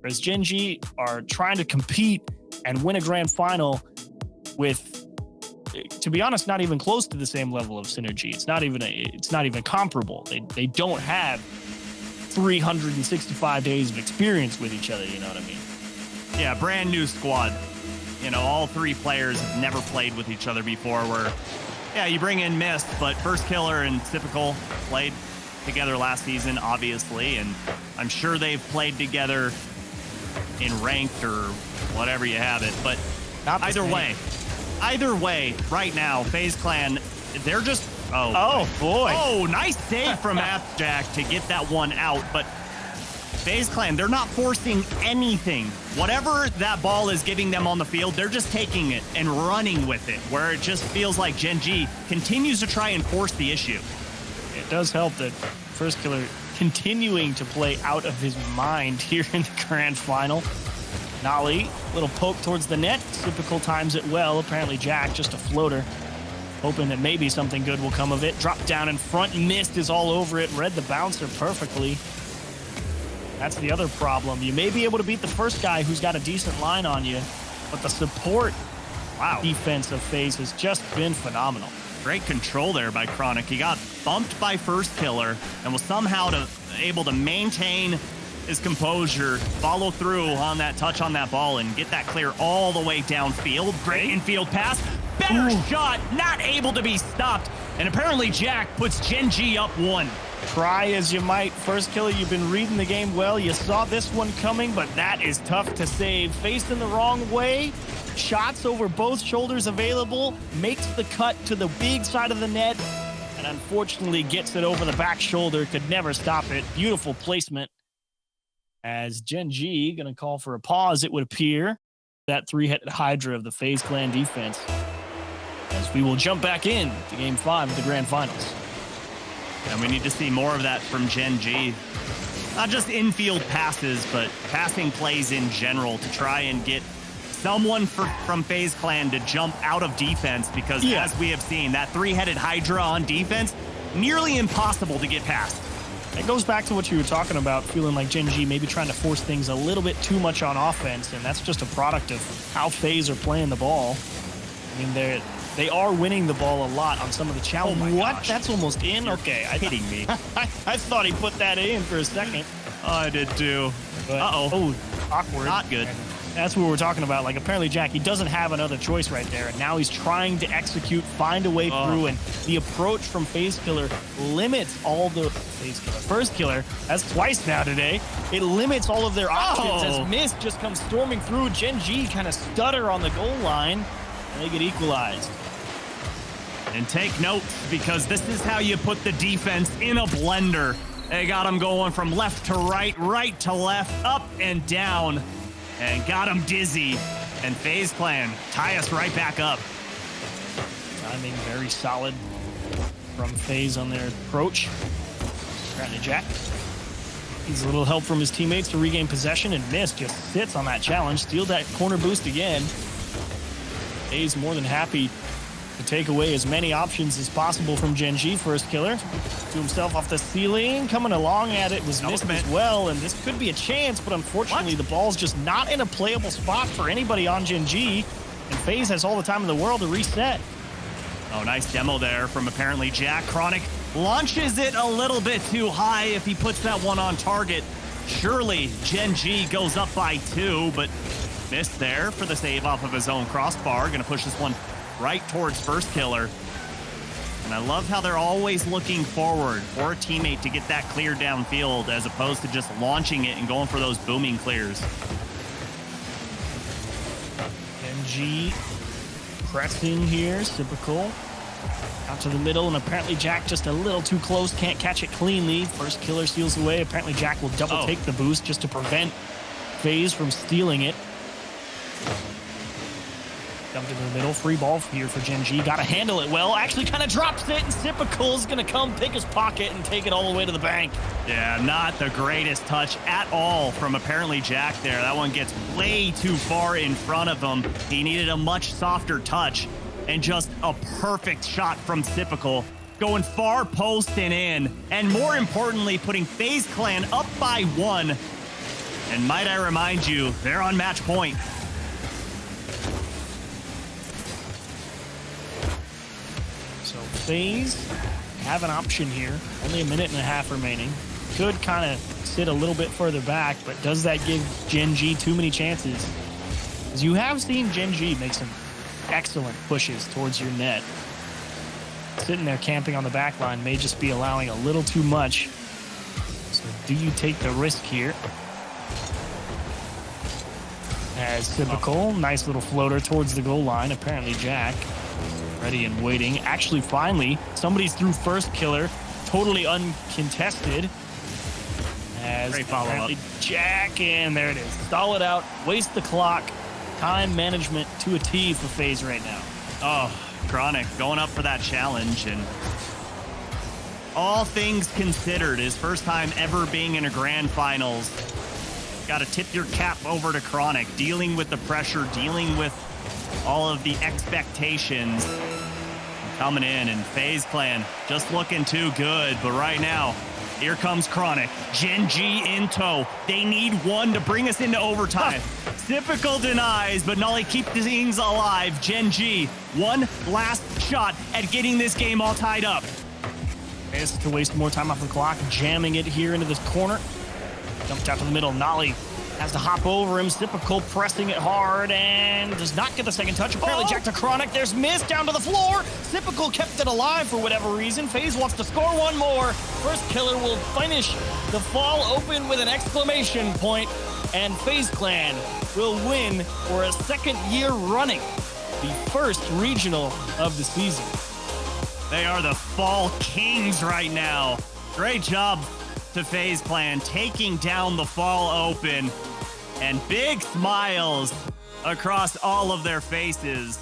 Whereas Gen.G are trying to compete and win a grand final with, to be honest, not even close to the same level of synergy. It's not even comparable. They don't have 365 days of experience with each other, you know what I mean? Yeah, brand new squad. You know, all three players have never played with each other before, where, yeah, you bring in Mist, but First Killer and Typical played together last season, obviously, and I'm sure they've played together in ranked or whatever you have it, but either way, right now, FaZe Clan, they're just, oh boy. Oh, nice save from Jack to get that one out, but FaZe Clan, they're not forcing anything. Whatever that ball is giving them on the field, they're just taking it and running with it, where it just feels like Gen.G continues to try and force the issue. It does help that First Killer continuing to play out of his mind here in the grand final. Nolly, little poke towards the net. Typical times it well. Apparently Jack, just a floater. Hoping that maybe something good will come of it. Drop down in front. Mist is all over it. Read the bouncer perfectly. That's the other problem. You may be able to beat the first guy who's got a decent line on you, but the support defense of FaZe has just been phenomenal. Great control there by Chronic. He got bumped by First Killer and was somehow able to maintain his composure, follow through on that touch on that ball, and get that clear all the way downfield. Great infield pass. Better shot, not able to be stopped. And apparently Jack puts Gen.G up 1. Try as you might, First Killer, you've been reading the game well. You saw this one coming, but that is tough to save. Faced in the wrong way. Shots over both shoulders available. Makes the cut to the big side of the net. And unfortunately gets it over the back shoulder. Could never stop it. Beautiful placement. As Gen.G going to call for a pause, it would appear. That three-headed Hydra of the FaZe Clan defense. As we will jump back in to Game 5 of the Grand Finals. And we need to see more of that from Gen.G. Not just infield passes, but passing plays in general to try and get someone from FaZe Clan to jump out of defense, because as we have seen, that three-headed Hydra on defense, nearly impossible to get past. It goes back to what you were talking about, feeling like Gen.G maybe trying to force things a little bit too much on offense, and that's just a product of how FaZe are playing the ball. I mean, they are winning the ball a lot on some of the challenges. What? Gosh. That's almost in? You're okay. kidding me. I thought he put that in for a second. Oh, I did too. Uh-oh. Oh, awkward. Not good. That's what we're talking about. Like, apparently, Jack, he doesn't have another choice right there. And now he's trying to execute, find a way through. And the approach from FaZe Killer limits all the... First Killer, that's twice now today. It limits all of their options as Mist just comes storming through. Gen.G kind of stutter on the goal line. And they get equalized. And take note, because this is how you put the defense in a blender. They got him going from left to right, right to left, up and down, and got him dizzy. And FaZe Clan tie us right back up. Timing very solid from FaZe on their approach. Apparently Jack needs a little help from his teammates to regain possession, and Mist just sits on that challenge. Steal that corner boost again. FaZe more than happy to take away as many options as possible from Gen.G. First Killer. To himself off the ceiling, coming along at it was Mist as well, and this could be a chance, but unfortunately the ball's just not in a playable spot for anybody on Gen.G, and FaZe has all the time in the world to reset. Oh, nice demo there from apparently Jack. Chronic launches it a little bit too high. If he puts that one on target, surely Gen.G goes up by 2, but missed there for the save off of his own crossbar. Gonna push this one right towards First Killer. And I love how they're always looking forward for a teammate to get that clear downfield, as opposed to just launching it and going for those booming clears. Gen.G pressing here, typical. Out to the middle, and apparently Jack just a little too close, can't catch it cleanly. First Killer steals away. Apparently Jack will double take the boost just to prevent FaZe from stealing it. Come to the middle, free ball here for Gen.G. Got to handle it well. Actually kind of drops it, and Typical is going to come pick his pocket and take it all the way to the bank. Yeah, not the greatest touch at all from apparently Jack there. That one gets way too far in front of him. He needed a much softer touch, and just a perfect shot from Typical. Going far post and in, and more importantly, putting FaZe Clan up by 1. And might I remind you, they're on match point. So FaZe have an option here. Only a minute and a half remaining. Could kind of sit a little bit further back, but does that give Gen.G too many chances? Because you have seen Gen.G make some excellent pushes towards your net. Sitting there camping on the back line may just be allowing a little too much. So do you take the risk here? As typical, nice little floater towards the goal line. Apparently Jack ready and waiting. Actually, finally, somebody's through first killer, totally uncontested. As great follow-up. Jack, and there it is. Stall it out, waste the clock. Time management to a T for FaZe right now. Oh, Chronic going up for that challenge, and all things considered, his first time ever being in a grand finals. Got to tip your cap over to Chronic, dealing with the pressure, dealing with all of the expectations. Coming in, and FaZe Clan just looking too good, but right now, here comes Chronic. Gen.G in tow. They need one to bring us into overtime. Typical denies, but Nolly keeps things alive. Gen.G, one last shot at getting this game all tied up. Is to waste more time off the clock, jamming it here into this corner. Jumped out to the middle. Nolly has to hop over him. Typical pressing it hard and does not get the second touch. Apparently Jack to Chronic. There's miss down to the floor. Typical kept it alive for whatever reason. FaZe wants to score one more. First killer will finish the fall open with an exclamation point, and FaZe Clan will win for a second year running the first regional of the season. They are the fall kings right now. Great job to FaZe Clan taking down the fall open, and big smiles across all of their faces.